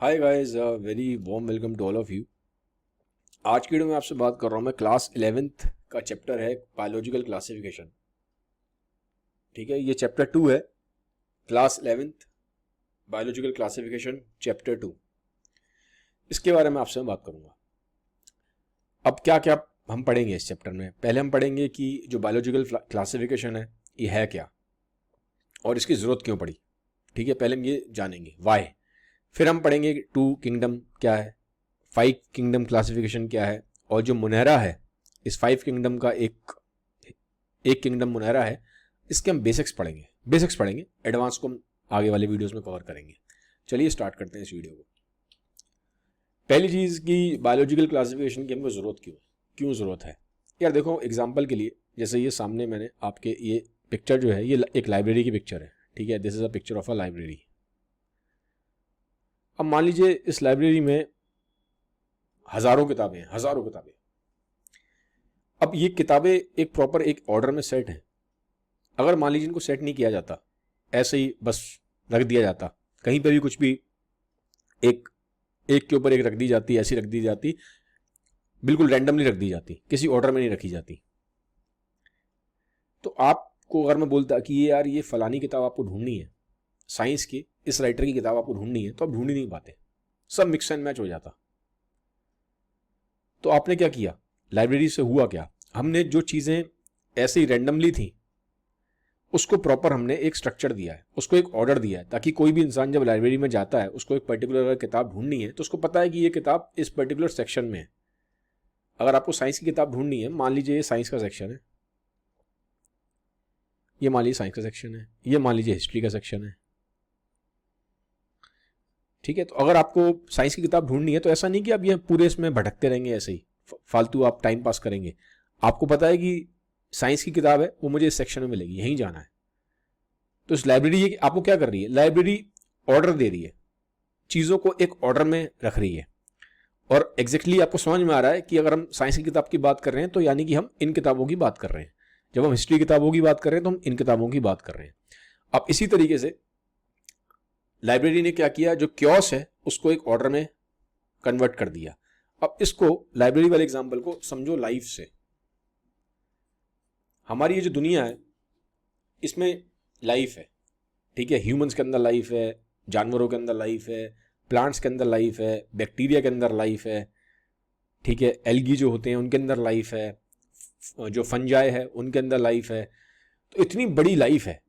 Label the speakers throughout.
Speaker 1: Hi guys, very warm welcome to all of you. आज की video में आपसे बात कर रहा हूँ मैं क्लास 11th का चैप्टर है बायोलॉजिकल क्लासिफिकेशन। ठीक है, ये चैप्टर 2 है, class 11th biological classification chapter 2। इसके बारे में आपसे मैं बात करूँगा। अब क्या क्या हम पढ़ेंगे इस चैप्टर में। पहले हम पढ़ेंगे कि जो बायोलॉजिकल क्लासिफिकेशन है ये है क्या और इसकी ज़रूरत क्यों पड़ी। ठीक है, पहले हम ये जानेंगे वाई। फिर हम पढ़ेंगे 2 किंगडम क्या है, 5 किंगडम क्लासिफिकेशन क्या है, और जो मुनहरा है इस 5 किंगडम का एक किंगडम मुनहरा है, इसके हम बेसिक्स पढ़ेंगे। एडवांस को हम आगे वाले वीडियोस में कवर करेंगे। चलिए स्टार्ट करते हैं इस वीडियो को। पहली चीज़ की बायोलॉजिकल क्लासिफिकेशन की हमको ज़रूरत क्यों ज़रूरत है। यार देखो, एग्जाम्पल के लिए जैसे ये सामने मैंने आपके ये पिक्चर जो है ये एक लाइब्रेरी की पिक्चर है। ठीक है, this is a picture of a library. अब मान लीजिए इस लाइब्रेरी में हज़ारों किताबें हैं। अब ये किताबें एक प्रॉपर एक ऑर्डर में सेट हैं। अगर मान लीजिए इनको सेट नहीं किया जाता, ऐसे ही बस रख दिया जाता, कहीं पर भी कुछ भी एक के ऊपर एक रख दी जाती, ऐसी रख दी जाती, बिल्कुल रैंडमली रख दी जाती, किसी ऑर्डर में नहीं रखी जाती, तो आपको अगर मैं बोलता कि ये यार ये फलानी किताब आपको ढूंढनी है, साइंस की इस राइटर की किताब आपको ढूंढनी है, तो आप ढूंढ ही नहीं पाते, सब मिक्स एंड मैच हो जाता। तो आपने क्या किया, लाइब्रेरी से हुआ क्या, हमने जो चीज़ें ऐसे ही रैंडमली थी उसको प्रॉपर हमने एक स्ट्रक्चर दिया है, उसको एक ऑर्डर दिया है, ताकि कोई भी इंसान जब लाइब्रेरी में जाता है उसको एक पर्टिकुलर किताब ढूंढनी है तो उसको पता है कि ये किताब इस पर्टिकुलर सेक्शन में है। अगर आपको साइंस की किताब ढूंढनी है, मान लीजिए ये साइंस का सेक्शन है, ये मान लीजिए साइंस का सेक्शन है, ये मान लीजिए हिस्ट्री का सेक्शन है। ठीक है, तो अगर आपको साइंस की किताब ढूंढनी है तो ऐसा नहीं कि आप ये पूरे इसमें भटकते रहेंगे, ऐसे ही फालतू आप टाइम पास करेंगे। आपको पता है कि साइंस की किताब है वो मुझे इस सेक्शन में मिलेगी, यहीं जाना है। तो इस लाइब्रेरी ये आपको क्या कर रही है, लाइब्रेरी ऑर्डर दे रही है, चीज़ों को एक ऑर्डर में रख रही है। और एग्जैक्टली आपको समझ में आ रहा है कि अगर हम साइंस की किताब की बात कर रहे हैं तो यानी कि हम इन किताबों की बात कर रहे हैं, जब हम हिस्ट्री किताबों की बात कर रहे हैं तो हम इन किताबों की बात कर रहे हैं। अब इसी तरीके से लाइब्रेरी ने क्या किया, जो क्योस है उसको एक ऑर्डर में कन्वर्ट कर दिया। अब इसको लाइब्रेरी वाले एग्जाम्पल को समझो लाइफ से। हमारी ये जो दुनिया है इसमें लाइफ है। ठीक है, ह्यूमंस के अंदर लाइफ है, जानवरों के अंदर लाइफ है, प्लांट्स के अंदर लाइफ है, बैक्टीरिया के अंदर लाइफ है। ठीक है, एल्गी जो होते हैं उनके अंदर लाइफ है, जो फंजाई है उनके अंदर लाइफ है। तो इतनी बड़ी लाइफ है।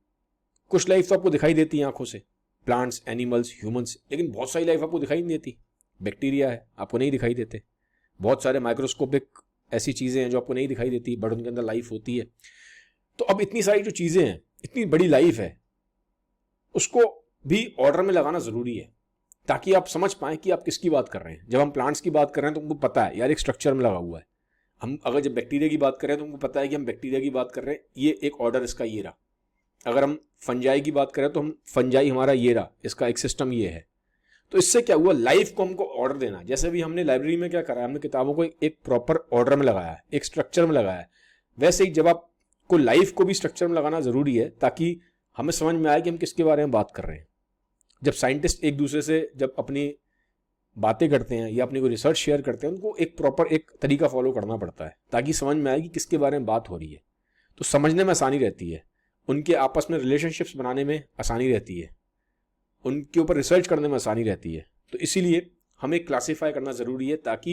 Speaker 1: कुछ लाइफ तो आपको दिखाई देती है आंखों से, प्लांट्स, एनिमल्स, ह्यूमंस, लेकिन बहुत सारी लाइफ आपको दिखाई नहीं देती। बैक्टीरिया है, आपको नहीं दिखाई देते। बहुत सारे माइक्रोस्कोपिक ऐसी चीज़ें हैं जो आपको नहीं दिखाई देती, बट उनके अंदर लाइफ होती है। तो अब इतनी सारी जो चीज़ें हैं, इतनी बड़ी लाइफ है, उसको भी ऑर्डर में लगाना ज़रूरी है ताकि आप समझ पाएं कि आप किसकी बात कर रहे हैं। जब हम प्लांट्स की बात कर रहे हैं तो उनको पता है यार एक स्ट्रक्चर में लगा हुआ है। हम अगर जब बैक्टीरिया की बात कर रहे हैं तो उनको पता है कि हम बैक्टीरिया की बात कर रहे हैं, ये एक ऑर्डर इसका ये रहा। अगर हम फंजाई की बात करें तो हम फंजाई हमारा ये रहा, इसका एक सिस्टम ये है। तो इससे क्या हुआ, लाइफ को हमको ऑर्डर देना। जैसे भी हमने लाइब्रेरी में क्या करा है, हमने किताबों को एक प्रॉपर ऑर्डर में लगाया है, एक स्ट्रक्चर में लगाया है। वैसे ही जब आपको लाइफ को भी स्ट्रक्चर में लगाना जरूरी है ताकि हमें समझ में आए कि हम किसके बारे में बात कर रहे हैं। जब साइंटिस्ट एक दूसरे से जब अपनी बातें करते हैं या अपनी कोई रिसर्च शेयर करते हैं, उनको एक प्रॉपर एक तरीका फॉलो करना पड़ता है ताकि समझ में आए कि किसके बारे में बात हो रही है। तो समझने में आसानी रहती है, उनके आपस में रिलेशनशिप्स बनाने में आसानी रहती है, उनके ऊपर रिसर्च करने में आसानी रहती है। तो इसीलिए हमें क्लासीफाई करना ज़रूरी है ताकि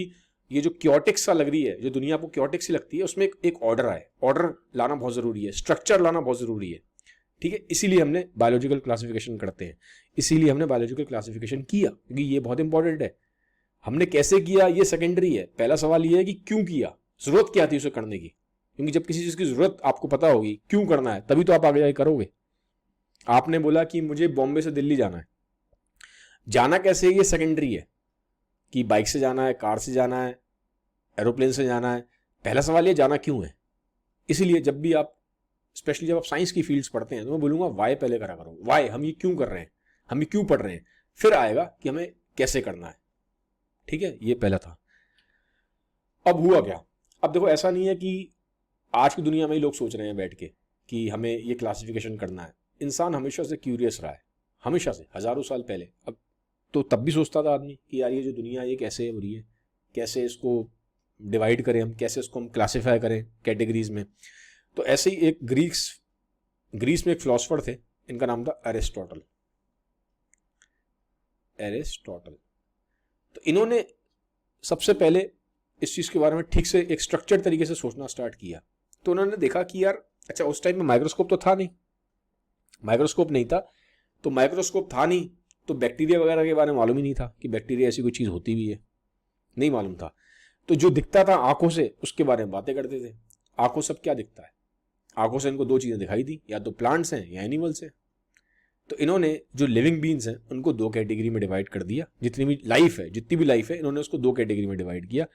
Speaker 1: ये जो क्योटिक सा लग रही है, जो दुनिया आपको क्योटिक सी लगती है, उसमें एक ऑर्डर आए। ऑर्डर लाना बहुत ज़रूरी है, स्ट्रक्चर लाना बहुत ज़रूरी है। ठीक है, इसीलिए हमने बायोलॉजिकल क्लासिफिकेशन करते हैं, इसीलिए हमने बायोलॉजिकल क्लासिफिकेशन किया, क्योंकि ये बहुत इंपॉर्टेंट है। हमने कैसे किया ये सेकेंडरी है, पहला सवाल ये है कि क्यों किया, ज़रूरत क्या थी उसे करने की। क्योंकि जब किसी चीज़ की ज़रूरत आपको पता होगी क्यों करना है, तभी तो आप आगे जाके करोगे। आपने बोला कि मुझे बॉम्बे से दिल्ली जाना है, जाना कैसे है ये सेकेंडरी है, कि बाइक से जाना है, कार से जाना है, एरोप्लेन से जाना है। पहला सवाल ये जाना क्यों है। इसीलिए जब भी आप, स्पेशली जब आप साइंस की फील्ड्स पढ़ते हैं, तो मैं बोलूँगा वाई पहले करा करो। वाई, हम ये क्यों कर रहे हैं, हम ये क्यों पढ़ रहे हैं, फिर आएगा कि हमें कैसे करना है। ठीक है, ये पहला था। अब हुआ क्या, अब देखो ऐसा नहीं है कि आज की दुनिया में ही लोग सोच रहे हैं बैठ के कि हमें ये क्लासिफिकेशन करना है। इंसान हमेशा से क्यूरियस रहा है, हमेशा से, हजारों साल पहले। अब तो तब भी सोचता था आदमी कि यार ये जो दुनिया है ये कैसे हो रही है, कैसे इसको डिवाइड करें हम, कैसे इसको हम क्लासीफाई करें कैटेगरीज में। तो ऐसे ही एक ग्रीस में एक फिलोसफर थे, इनका नाम था एरिस्टोटल। तो इन्होंने सबसे पहले इस चीज़ के बारे में ठीक से एक स्ट्रक्चर्ड तरीके से सोचना स्टार्ट किया। तो उन्होंने देखा कि यार अच्छा उस टाइम में माइक्रोस्कोप तो था नहीं, तो माइक्रोस्कोप था नहीं तो बैक्टीरिया वगैरह के बारे में मालूम ही नहीं था कि बैक्टीरिया ऐसी कोई चीज़ होती भी है, नहीं मालूम था। तो जो दिखता था आंखों से उसके बारे में बातें करते थे। आंखों से क्या दिखता है, आंखों से इनको दो चीज़ें दिखाई दी, या तो प्लांट्स हैं या एनिमल्स हैं। तो इन्होंने जो लिविंग बीन्स हैं उनको दो कैटेगरी में डिवाइड कर दिया। जितनी भी लाइफ है इन्होंने उसको दो कैटेगरी में डिवाइड किया।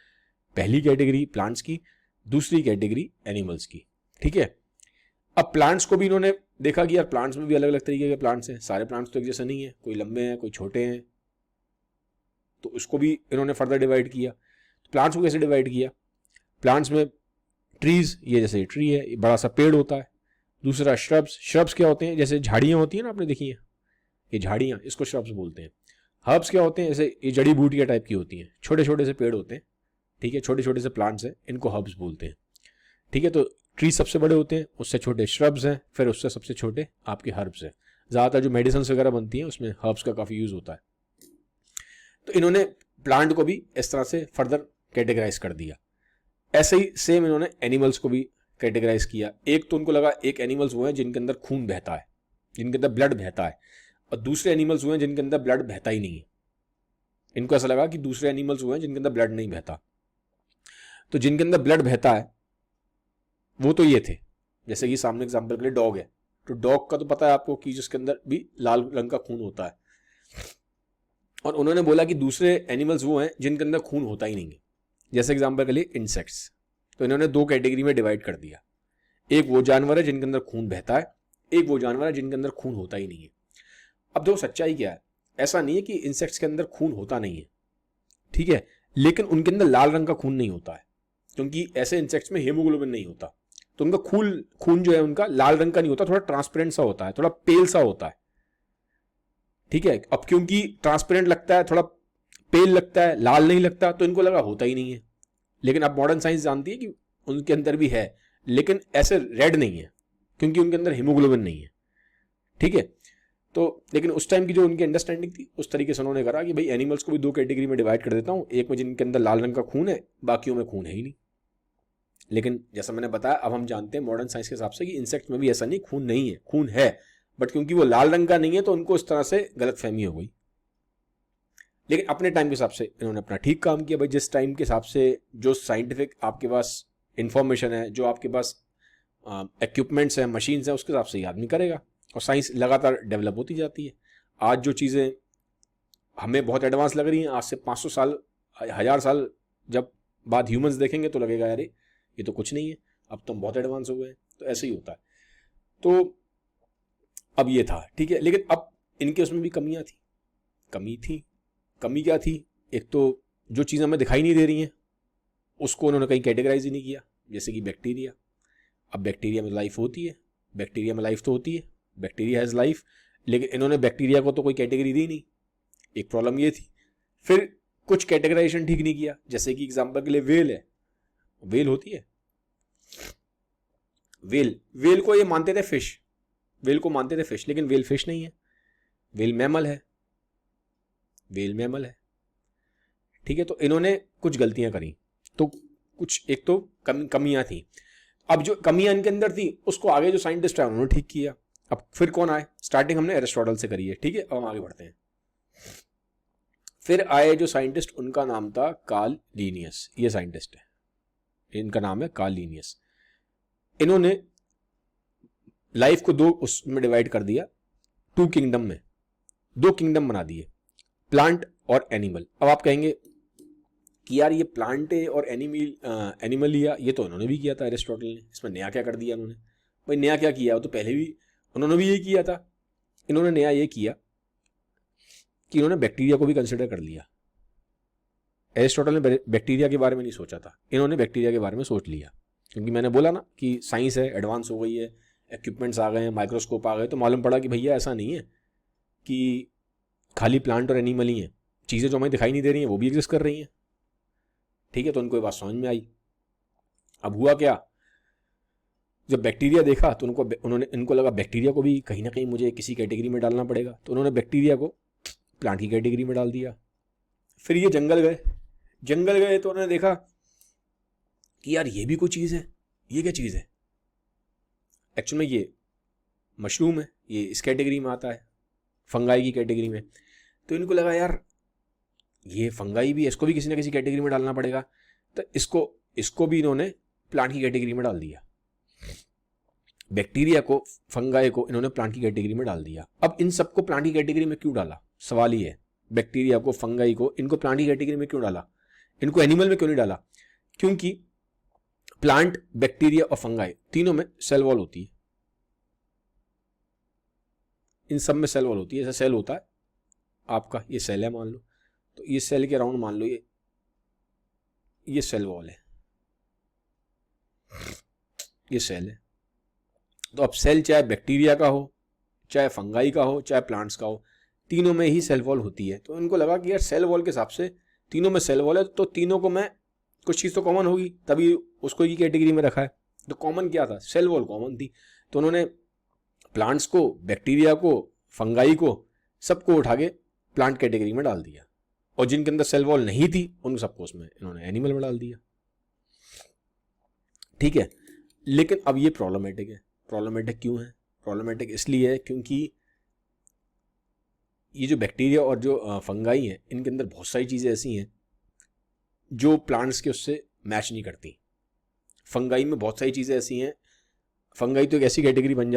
Speaker 1: पहली कैटेगरी प्लांट्स की, दूसरी कैटेगरी एनिमल्स की। ठीक है, अब प्लांट्स को भी इन्होंने देखा कि यार प्लांट्स में भी अलग अलग तरीके के प्लांट्स हैं, सारे प्लांट्स तो एक जैसे नहीं है, कोई लंबे हैं कोई छोटे हैं। तो उसको भी इन्होंने फर्दर डिवाइड किया। प्लांट्स को कैसे डिवाइड किया, प्लांट्स में ट्रीज, ये जैसे ट्री है, ये बड़ा सा पेड़ होता है। दूसरा श्रब्स क्या होते हैं, जैसे झाड़ियाँ होती हैं ना, आपने देखी हैं ये झाड़ियाँ, इसको श्रब्स बोलते हैं। हर्ब्स क्या होते हैं, जैसे ये जड़ी बूटियाँ टाइप की होती हैं, छोटे छोटे से पेड़ होते हैं। ठीक है, छोटे छोटे से प्लांट्स हैं, इनको हर्ब्स बोलते हैं। ठीक है, तो ट्री सबसे बड़े होते हैं, उससे छोटे श्रब्स हैं, फिर उससे सबसे छोटे आपके हर्ब्स हैं। ज़्यादातर जो मेडिसिन वगैरह बनती हैं उसमें हर्ब्स का काफ़ी यूज़ होता है। तो इन्होंने प्लांट को भी इस तरह से फर्दर कैटेगराइज कर दिया। ऐसे ही सेम इन्होंने एनिमल्स को भी कैटेगराइज किया। एक तो उनको लगा एक एनिमल्स वो हैं जिनके अंदर खून बहता है, जिनके अंदर ब्लड बहता है, और दूसरे एनिमल्स हुए हैं जिनके अंदर ब्लड बहता ही नहीं है। इनको ऐसा लगा कि दूसरे एनिमल्स हुए हैं जिनके अंदर ब्लड नहीं बहता। तो जिनके अंदर ब्लड बहता है वो तो ये थे, जैसे कि सामने एग्जांपल के लिए डॉग है, तो डॉग का तो पता है आपको कि जिसके अंदर भी लाल रंग का खून होता है। और उन्होंने बोला कि दूसरे एनिमल्स वो हैं जिनके अंदर खून होता ही नहीं है, जैसे एग्जांपल के लिए इंसेक्ट्स। तो इन्होंने दो कैटेगरी में डिवाइड कर दिया, एक वो जानवर है जिनके अंदर खून बहता है, एक वो जानवर है जिनके अंदर खून होता ही नहीं है। अब देखो सच्चाई क्या है, ऐसा नहीं है कि इंसेक्ट्स के अंदर खून होता नहीं है, ठीक है, लेकिन उनके अंदर लाल रंग का खून नहीं होता है, क्योंकि ऐसे इंसेक्ट्स में हीमोग्लोबिन नहीं होता। तो उनका खून जो है उनका लाल रंग का नहीं होता, थोड़ा ट्रांसपेरेंट सा होता है, थोड़ा पेल सा होता है। ठीक है, अब क्योंकि ट्रांसपेरेंट लगता है, थोड़ा पेल लगता है, लाल नहीं लगता, तो इनको लगा होता ही नहीं है। लेकिन अब मॉडर्न साइंस जानती है कि उनके अंदर भी है, लेकिन ऐसे रेड नहीं है क्योंकि उनके अंदर हीमोग्लोबिन नहीं है। ठीक है, तो लेकिन उस टाइम की जो उनकी अंडरस्टैंडिंग थी उस तरीके से उन्होंने करा कि भाई एनिमल्स को भी दो कैटेगरी में डिवाइड कर देता हूं, एक में जिनके अंदर लाल रंग का खून है, बाकियों में खून है ही नहीं। लेकिन जैसा मैंने बताया, अब हम जानते हैं मॉडर्न साइंस के हिसाब से कि इंसेक्ट में भी ऐसा नहीं, खून नहीं है, खून है, बट क्योंकि वो लाल रंग का नहीं है तो उनको इस तरह से गलतफहमी हो गई। लेकिन अपने टाइम के हिसाब से इन्होंने अपना ठीक काम किया। भाई जिस टाइम के हिसाब से जो साइंटिफिक आपके पास इंफॉर्मेशन है, जो आपके पास इक्विपमेंट्स हैं, मशीन्स हैं, उसके हिसाब से ही आदमी करेगा। और साइंस लगातार डेवलप होती जाती है। आज जो चीज़ें हमें बहुत एडवांस लग रही हैं, आज से 500 साल 1000 साल जब बाद ह्यूमंस देखेंगे तो लगेगा यार ये तो कुछ नहीं है, अब तो हम बहुत एडवांस हो गए। तो ऐसे ही होता है। तो अब ये था, ठीक है, लेकिन अब इनके उसमें भी कमियां थी। कमी क्या थी, एक तो जो चीज़ें हमें दिखाई नहीं दे रही हैं उसको उन्होंने कहीं कैटेगराइज ही नहीं किया, जैसे कि बैक्टीरिया। अब बैक्टीरिया में लाइफ होती है, बैक्टीरिया हैज़ लाइफ, लेकिन इन्होंने बैक्टीरिया को तो कोई कैटेगरी दी नहीं। एक प्रॉब्लम ये थी। फिर कुछ कैटेगराइजेशन ठीक नहीं किया, जैसे कि एग्जांपल के लिए वेल है, वेल होती है, वेल को ये मानते थे फिश, लेकिन वेल फिश नहीं है, वेल मैमल है। ठीक है, तो इन्होंने कुछ गलतियां करी, तो कुछ एक तो कमियां थी। अब जो कमियां इनके अंदर थी उसको आगे जो साइंटिस्ट है उन्होंने ठीक किया। अब फिर कौन आए, स्टार्टिंग हमने एरिस्टोटल से करी है, ठीक है, अब हम आगे बढ़ते हैं। फिर आए जो साइंटिस्ट, उनका नाम था कार्ल लीनियस। ये साइंटिस्ट है, इनका नाम है कार्ल लीनियस। इन्होंने लाइफ को दो उसमें डिवाइड कर दिया, 2 किंगडम में, 2 किंगडम बना दिए, प्लांट और एनिमल। अब आप कहेंगे कि यार ये प्लांट है और एनिमल लिया, ये तो उन्होंने भी किया था एरिस्टोटल ने, इसमें नया क्या कर दिया उन्होंने? भाई नया क्या किया, वो तो पहले भी उन्होंने भी यही किया था। इन्होंने नया ये किया कि इन्होंने बैक्टीरिया को भी कंसिडर कर लिया। एरिस्टोटल ने बैक्टीरिया के बारे में नहीं सोचा था, इन्होंने बैक्टीरिया के बारे में सोच लिया, क्योंकि मैंने बोला ना कि साइंस है, एडवांस हो गई है, इक्विपमेंट्स आ गए हैं, माइक्रोस्कोप आ गए, तो मालूम पड़ा कि भैया ऐसा नहीं है कि खाली प्लांट और एनिमल ही है, चीज़ें जो हमें दिखाई नहीं दे रही हैं वो भी एग्जिस्ट कर रही हैं। ठीक है, तो उनको ये बात समझ में आई। अब हुआ क्या, जब बैक्टीरिया देखा तो इनको लगा बैक्टीरिया को भी कहीं ना कहीं मुझे किसी कैटेगरी में डालना पड़ेगा, तो उन्होंने बैक्टीरिया को प्लांट की कैटेगरी में डाल दिया। फिर ये जंगल गए तो उन्होंने देखा कि यार ये भी कोई चीज़ है, ये क्या चीज़ है, एक्चुअल में ये मशरूम है, ये इस कैटेगरी में आता है, फंगाई की कैटेगरी में। तो इनको लगा यार ये फंगाई भी है, इसको भी किसी ना किसी कैटेगरी में डालना पड़ेगा, तो इसको भी इन्होंने प्लांट की कैटेगरी में डाल दिया। बैक्टीरिया को, फंगाई को इन्होंने प्लांट की कैटेगरी में डाल दिया। अब इन सबको प्लांट की कैटेगरी में क्यों डाला, सवाल ही है। बैक्टीरिया को, फंगाई को, इनको प्लांट की कैटेगरी में क्यों डाला, इनको एनिमल में क्यों नहीं डाला? क्योंकि प्लांट, बैक्टीरिया और फंगाई तीनों में सेल वॉल होती है। इन सब में सेल वॉल होती है। ऐसा सेल होता है आपका, ये सेल है मान लो, तो ये सेल के अराउंड मान लो ये सेल वॉल है, ये सेल है। तो अब सेल चाहे बैक्टीरिया का हो, चाहे फंगाई का हो, चाहे प्लांट्स का हो, तीनों में ही सेल वॉल होती है। तो इनको लगा कि यार सेल वॉल के हिसाब से तीनों में सेल वॉल है, तो तीनों को मैं कुछ चीज़ तो कॉमन होगी, तभी उसको ही कैटेगरी में रखा है। तो कॉमन क्या था, सेल वॉल कॉमन थी। तो उन्होंने प्लांट्स को, बैक्टीरिया को, फंगाई को, सबको उठा के प्लांट कैटेगरी में डाल दिया, और जिनके अंदर सेल वॉल नहीं थी उन सबको उसमें इन्होंने एनिमल में डाल दिया। ठीक है, लेकिन अब ये प्रॉब्लमेटिक है। प्रॉब्लमेटिक क्यों है? प्रॉब्लमेटिक इसलिए है क्योंकि ये जो बैक्टीरिया और जो फंगाई हैं, इनके अंदर बहुत सारी चीज़ें ऐसी हैं जो प्लांट्स के उससे मैच नहीं करती। फंगाई में बहुत सारी चीज़ें ऐसी हैं, फंगाई तो एक ऐसी कैटेगरी बन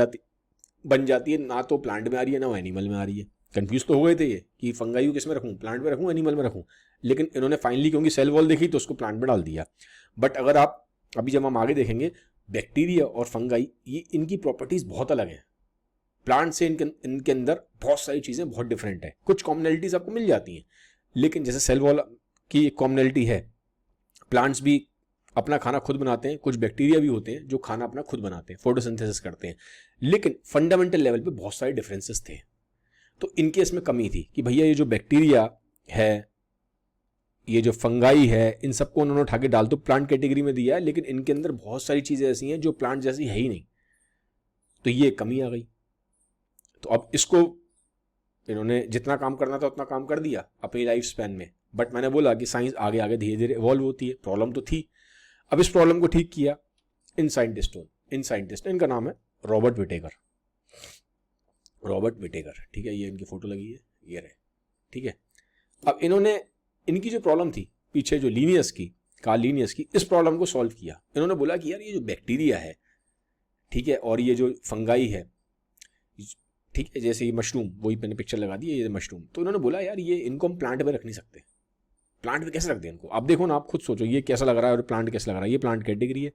Speaker 1: जाती है, ना तो प्लांट में आ रही है ना वो एनिमल में आ रही है। कंफ्यूज तो हो गए थे ये कि फंगाई को किस में रखूँ, प्लांट में रखूँ, एनिमल में रखूँ, लेकिन इन्होंने फाइनली क्योंकि सेल वॉल देखी तो उसको प्लांट में डाल दिया। बट अगर आप अभी जब हम आगे देखेंगे, बैक्टीरिया और फंगाई ये इनकी प्रॉपर्टीज बहुत अलग हैं। प्लांट से इनके अंदर बहुत सारी चीज़ें बहुत डिफरेंट है। कुछ कॉमनैलिटीज आपको मिल जाती हैं, लेकिन जैसे सेल वॉल की एक कॉमनैलिटी है, प्लांट्स भी अपना खाना खुद बनाते हैं, कुछ बैक्टीरिया भी होते हैं जो खाना अपना खुद बनाते हैं, फोटोसिंथेसिस करते हैं, लेकिन फंडामेंटल लेवल पे बहुत सारे डिफरेंसेस थे। तो इनके इसमें कमी थी कि भैया ये जो बैक्टीरिया है, ये जो फंगाई है, इन सबको उन्होंने उठा के डाल तो प्लांट कैटेगरी में दिया है, लेकिन इनके अंदर बहुत सारी चीज़ें ऐसी हैं जो प्लांट जैसी है ही नहीं। तो ये कमी आ गई। तो अब इसको इन्होंने जितना काम करना था उतना काम कर दिया अपनी लाइफ स्पैन में। बट मैंने बोला कि साइंस आगे आगे धीरे धीरे इवॉल्व होती है, प्रॉब्लम तो थी। अब इस प्रॉब्लम को ठीक किया इन साइंटिस्ट ने, इनका नाम है रॉबर्ट विटेकर। ठीक है, ये इनकी फोटो लगी है, ये रहे। ठीक है, अब इन्होंने इनकी जो प्रॉब्लम थी पीछे, जो कार्ल लिनियस की, इस प्रॉब्लम को सॉल्व किया। इन्होंने बोला कि यार ये जो बैक्टीरिया है, ठीक है, और ये जो फंगाई है, ठीक है, जैसे ये मशरूम, वही मैंने पिक्चर लगा दी है, ये मशरूम, तो इन्होंने बोला यार ये इनको हम प्लांट पे रख नहीं सकते। प्लांट पे कैसे रख दें इनको? आप देखो ना, आप खुद सोचो ये कैसा लग रहा है और प्लांट कैसा लग रहा है। ये प्लांट कैटेगरी है,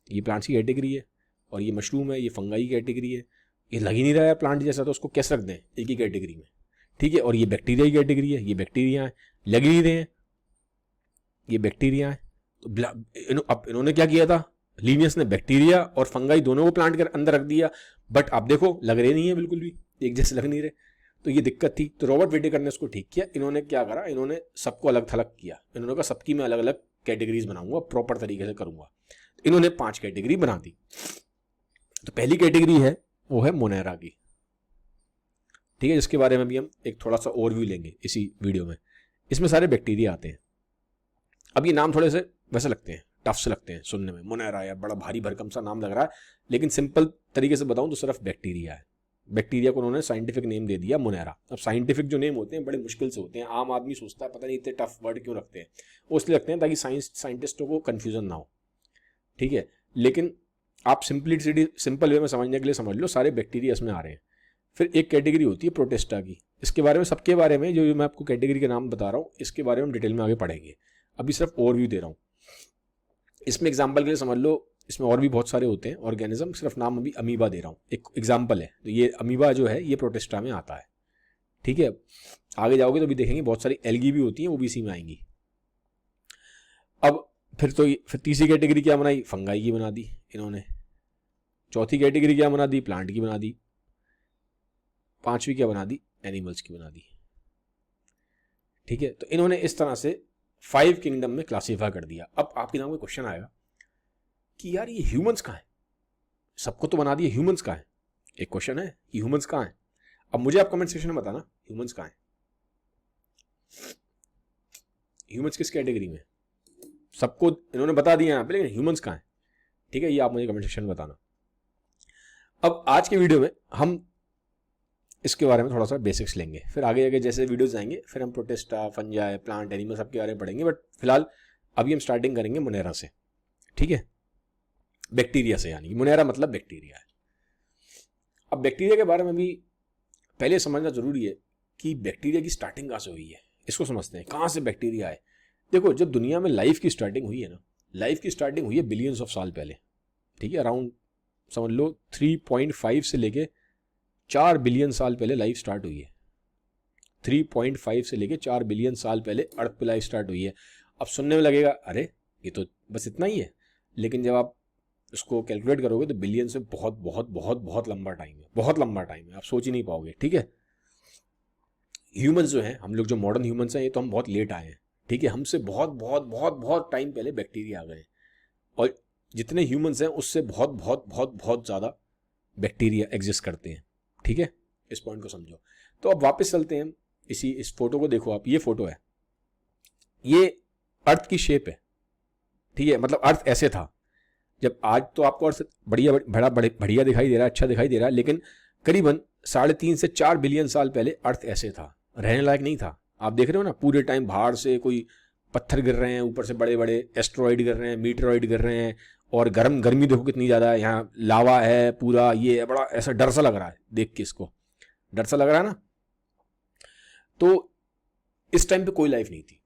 Speaker 1: ये प्लांट्स की कैटेगरी है, और ये मशरूम है, ये फंगाई की कैटेगरी है। ये लग ही नहीं रहा है प्लांट जैसा, तो उसको कैसे रख दें एक ही कैटेगरी में? ठीक है, और ये बैक्टीरिया की कैटेगरी है, ये बैक्टीरिया है, लग ही नहीं रहे हैं, ये बैक्टीरिया है। तो अब इन्होंने क्या किया था, लीनियस ने बैक्टीरिया और फंगाई दोनों को प्लांट के अंदर रख दिया, बट आप देखो लग रहे नहीं है, बिल्कुल भी एक जैसे लग नहीं रहे। तो ये दिक्कत थी। तो रॉबर्ट विटेकर ने उसको ठीक किया। इन्होंने क्या करा, इन्होंने सबको अलग थलग किया। इन्होंने कहा सबकी मैं अलग अलग कैटेगरीज बनाऊंगा, प्रॉपर तरीके से करूंगा। इन्होंने 5 कैटेगरी बना दी। तो पहली कैटेगरी है वो है मोनेरा की, ठीक है, जिसके बारे में भी हम एक थोड़ा सा ओवरव्यू लेंगे इसी वीडियो में। इसमें सारे बैक्टीरिया आते हैं। अब ये नाम थोड़े से वैसे लगते हैं, टफ से लगते हैं सुनने में, मोनेरा या बड़ा भारी भरकम सा नाम लग रहा है, लेकिन सिंपल तरीके से बताऊं तो सिर्फ बैक्टीरिया है। बैक्टीरिया को उन्होंने साइंटिफिक नेम दे दिया मोनेरा। अब साइंटिफिक जो नेम होते हैं बड़े मुश्किल से होते हैं, आम आदमी सोचता है पता नहीं इतने टफ वर्ड क्यों रखते हैं, वो इसलिए रखते हैं ताकि साइंटिस्टों को कन्फ्यूजन ना हो, ठीक है। लेकिन आप सिंपल वे में समझने के लिए समझ लो, सारे बैक्टीरिया इसमें आ रहे हैं। फिर एक कैटेगरी होती है प्रोटेस्टा की। इसके बारे में, सबके बारे में जो मैं आपको कैटेगरी के नाम बता रहा हूँ, इसके बारे में हम डिटेल में आगे पढ़ेंगे। अभी सिर्फ ओवरव्यू दे रहा हूँ। इसमें एग्जाम्पल के लिए समझ लो, इसमें और भी बहुत सारे होते हैं ऑर्गेनिज्म, सिर्फ नाम अभी अमीबा दे रहा हूँ, एक एग्जाम्पल है। तो ये अमीबा जो है ये प्रोटेस्टा में आता है, ठीक है। आगे जाओगे तो भी देखेंगे बहुत सारी एल्गी भी होती हैं, वो भी इसी में आएंगी। अब फिर तीसरी कैटेगरी क्या बनाई, फंगाई की बना दी इन्होंने। चौथी कैटेगरी क्या बना दी, प्लांट की बना दी। पांचवी क्या बना दी, एनिमल्स की बना दी। ठीक है, तो इन्होंने इस तरह से 5 किंगडम में क्लासीफाई कर दिया। अब आपके नाम में क्वेश्चन आएगा कि यार ये ह्यूमंस कहाँ है, सबको तो बना दिया, ह्यूमंस कहाँ है? एक क्वेश्चन है कि ह्यूमंस कहाँ है। अब मुझे आप कमेंट सेक्शन में बताना ह्यूमंस कहाँ है, ह्यूमंस किस कैटेगरी में? सबको इन्होंने बता दिया यहाँ पे, लेकिन ह्यूमंस कहाँ है? ठीक है, ये आप मुझे कमेंट सेक्शन में बताना। अब आज के वीडियो में हम इसके बारे में थोड़ा सा बेसिक्स लेंगे, फिर आगे आगे जैसे वीडियोस आएंगे फिर हम प्रोटिस्टा, फंजाई, प्लांट, एनिमल सबके बारे में पढ़ेंगे, बट फिलहाल अभी हम स्टार्टिंग करेंगे मोनेरा से। ठीक है, बैक्टीरिया से, यानी मोनेरा मतलब बैक्टीरिया है। अब बैक्टीरिया के बारे में भी पहले समझना जरूरी है कि बैक्टीरिया की स्टार्टिंग कहाँ से हुई है, इसको समझते हैं कहाँ से बैक्टीरिया है। देखो, जब दुनिया में लाइफ की स्टार्टिंग हुई है ना, लाइफ की स्टार्टिंग हुई है बिलियंस ऑफ साल पहले। ठीक है, अराउंड समझ लो 3.5 से लेके 4 बिलियन साल पहले लाइफ स्टार्ट हुई है। 3.5 से लेके 4 बिलियन साल पहले अर्थ पे लाइफ स्टार्ट हुई है। अब सुनने में लगेगा अरे ये तो बस इतना ही है, लेकिन जब आप उसको कैलकुलेट करोगे तो बिलियन से बहुत बहुत बहुत बहुत लंबा टाइम है, बहुत लंबा टाइम है, आप सोच ही नहीं पाओगे। ठीक है, ह्यूमंस जो हैं, हम लोग जो मॉडर्न ह्यूमंस हैं, ये तो हम बहुत लेट आए हैं। ठीक है, हमसे बहुत बहुत बहुत बहुत टाइम पहले बैक्टीरिया आ गए, और जितने ह्यूमंस हैं उससे बहुत बहुत बहुत बहुत ज़्यादा बैक्टीरिया एग्जिस्ट करते हैं। ठीक है, इस पॉइंट को समझो। तो अब वापस चलते हैं, इस फोटो को देखो आप, ये फोटो है, ये अर्थ की शेप है। ठीक है, मतलब अर्थ ऐसे था जब, आज तो आपको अर्थ बढ़िया दिखाई दे रहा है, अच्छा दिखाई दे रहा है, लेकिन करीबन 3.5 से 4 बिलियन साल पहले अर्थ ऐसे था, रहने लायक नहीं था। आप देख रहे हो ना, पूरे टाइम बाहर से कोई पत्थर गिर रहे हैं, ऊपर से बड़े बड़े एस्ट्रॉइड गिर रहे हैं, मीटरॉइड गिर रहे हैं, और गर्मी देखो कितनी ज़्यादा है, यहाँ लावा है पूरा, ये बड़ा ऐसा डर सा लग रहा है देख के, इसको डर सा लग रहा है ना। तो इस टाइम पे कोई लाइफ नहीं थी,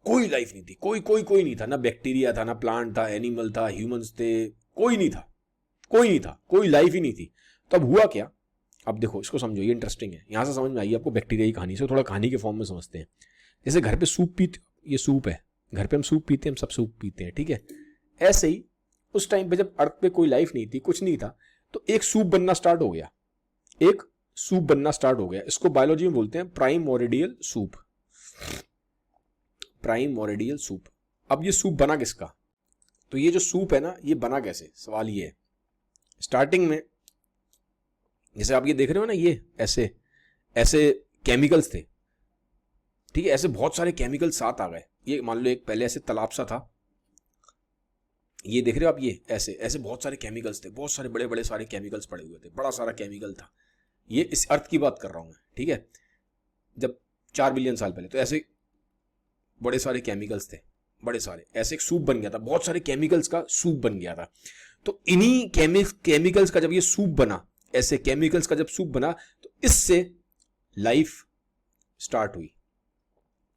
Speaker 1: कोई लाइफ नहीं थी, कोई नहीं था, ना बैक्टीरिया था, ना प्लांट था, एनिमल था, ह्यूमंस थे, कोई नहीं था, कोई लाइफ ही नहीं थी। तो अब हुआ क्या? अब देखो, इसको समझो, ये इंटरेस्टिंग है, यहाँ से समझ में आई आपको बैक्टीरिया की कहानी से, थोड़ा कहानी के फॉर्म में समझते हैं। जैसे घर पे सूप पीते, ये सूप है, घर पे हम सूप पीते हैं, हम सब सूप पीते हैं। ठीक है, ऐसे ही उस टाइम पे जब अर्थ पे कोई लाइफ नहीं थी, कुछ नहीं था, तो एक सूप बनना स्टार्ट हो गया, एक सूप बनना स्टार्ट हो गया। इसको बायोलॉजी में बोलते हैं प्राइमोर्डियल सूप, प्राइमोर्डियल सूप। अब ये सूप बना किसका? तो ये जो सूप है ना, ये बना कैसे, सवाल ये है। स्टार्टिंग में जैसे आप ये देख रहे हो ना, ये ऐसे ऐसे केमिकल्स थे। ठीक है, ऐसे बहुत सारे केमिकल साथ आ गए। ये मान लो एक पहले ऐसे तालाब सा था, ये देख रहे हो आप, ये ऐसे ऐसे बहुत सारे केमिकल्स थे, बहुत सारे बड़े बड़े सारे केमिकल्स पड़े हुए थे, बड़ा सारा केमिकल था। ये इस अर्थ की बात कर रहा हूं मैं। ठीक है, जब 4 बिलियन साल पहले, तो ऐसे बड़े सारे केमिकल्स थे, बड़े सारे, ऐसे एक सूप बन गया था, बहुत सारे केमिकल्स का सूप बन गया था। तो इन्हीं केमिकल्स का जब ये सूप बना, ऐसे केमिकल्स का जब सूप बना, तो इससे लाइफ स्टार्ट हुई।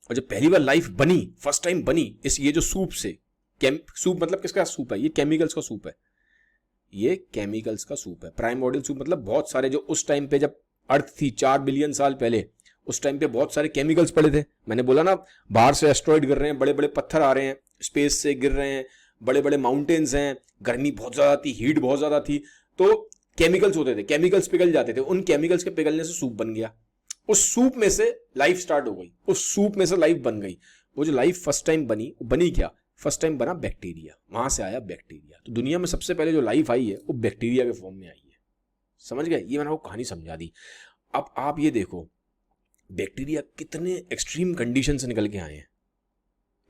Speaker 1: और जब पहली बार लाइफ बनी, फर्स्ट टाइम बनी, इस ये जो सूप से, सूप मतलब किसका सूप है? ये केमिकल्स का सूप है, ये केमिकल्स का सूप है। प्राइमोर्डियल सूप मतलब बहुत सारे, जो उस टाइम पे जब अर्थ थी 4 बिलियन साल पहले, उस टाइम पे बहुत सारे केमिकल्स पड़े थे। मैंने बोला ना, बाहर से एस्ट्रॉइड गिर रहे हैं, बड़े बड़े पत्थर आ रहे हैं, स्पेस से गिर रहे हैं, बड़े बड़े माउंटेन्स हैं, गर्मी बहुत ज्यादा थी, हीट बहुत ज्यादा थी, तो केमिकल्स होते थे, केमिकल्स पिघल जाते थे, उन केमिकल्स के पिघलने से सूप बन गया। उस सूप में से लाइफ स्टार्ट हो गई, उस सूप में से लाइफ बन गई। वो जो लाइफ फर्स्ट टाइम बनी, वो बनी क्या? फर्स्ट टाइम बना बैक्टीरिया, वहां से आया बैक्टीरिया। तो दुनिया में सबसे पहले जो लाइफ आई है वो बैक्टीरिया के फॉर्म में आई है। समझ गए? ये मैंने आपको कहानी समझा दी। अब आप ये देखो, बैक्टीरिया कितने एक्सट्रीम कंडीशन से निकल के आए हैं,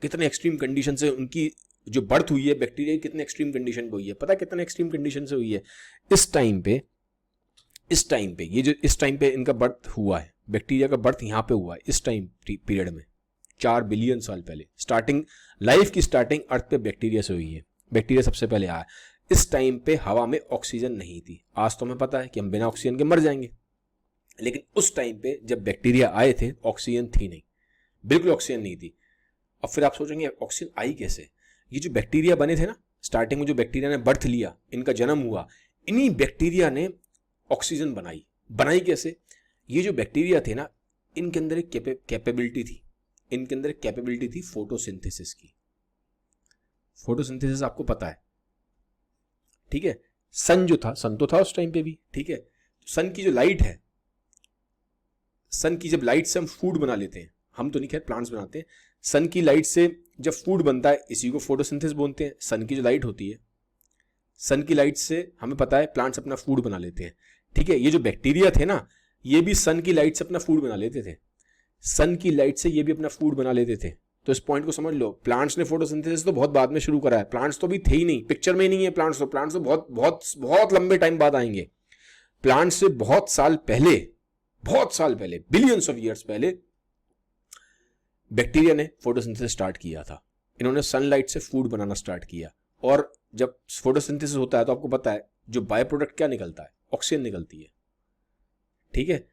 Speaker 1: कितने एक्सट्रीम कंडीशन से उनकी जो बर्थ हुई है, बैक्टीरिया की कितने एक्सट्रीम कंडीशन पे हुई है। पता है कितने एक्सट्रीम कंडीशन से हुई है? इस टाइम पे ये जो इस टाइम पे इनका बर्थ हुआ है, बैक्टीरिया का बर्थ यहां पे हुआ है इस टाइम पीरियड में, 4 बिलियन साल पहले। स्टार्टिंग, लाइफ की स्टार्टिंग अर्थ पे बैक्टीरिया से हुई है, बैक्टीरिया सबसे पहले आया। इस टाइम पे हवा में ऑक्सीजन नहीं थी। आज तो हमें पता है कि हम बिना ऑक्सीजन के मर जाएंगे, लेकिन उस टाइम पे जब बैक्टीरिया आए थे, ऑक्सीजन थी नहीं, बिल्कुल ऑक्सीजन नहीं थी। अब फिर आप सोचेंगे ऑक्सीजन आई कैसे? ये जो बैक्टीरिया बने थे ना, स्टार्टिंग में जो बैक्टीरिया ने बर्थ लिया, इनका जन्म हुआ, इन्हीं बैक्टीरिया ने ऑक्सीजन बनाई कैसे? ये जो बैक्टीरिया थे ना, इनके अंदर एक कैपेबिलिटी थी, इनके अंदर एक कैपेबिलिटी थी फोटोसिंथेसिस की। फोटोसिंथेसिस आपको पता है, ठीक है। सन जो था, सन तो था उस टाइम पे भी, ठीक है। सन की जो लाइट है, सन की जब लाइट से हम फूड बना लेते हैं, हम तो नहीं, खैर प्लांट्स बनाते हैं। सन की लाइट से जब फूड बनता है, इसी को फोटोसिंथेसिस बोलते हैं। सन की जो लाइट होती है, सन की लाइट से हमें पता है प्लांट्स अपना फूड बना लेते हैं। ठीक है, ये जो बैक्टीरिया थे ना, ये भी सन की लाइट से अपना फूड बना लेते थे। सन की लाइट से ये भी अपना फूड बना लेते थे। तो इस पॉइंट को समझ लो, प्लांट्स ने फोटोसिंथेसिस तो बहुत बाद में शुरू करा है। प्लांट्स तो भी थे ही नहीं, पिक्चर में ही नहीं है प्लांट्स तो बहुत बहुत बहुत लंबे टाइम बाद आएंगे। प्लांट्स से बहुत साल पहले, बिलियंस ऑफ ईयर्स पहले बैक्टीरिया ने फोटोसिंथेसिस स्टार्ट किया था। इन्होंने सनलाइट से फूड बनाना स्टार्ट किया। और जब फोटोसिंथेसिस होता है तो आपको पता है जो बाय प्रोडक्ट क्या निकलता है, ऑक्सीजन निकलती है। ठीक है,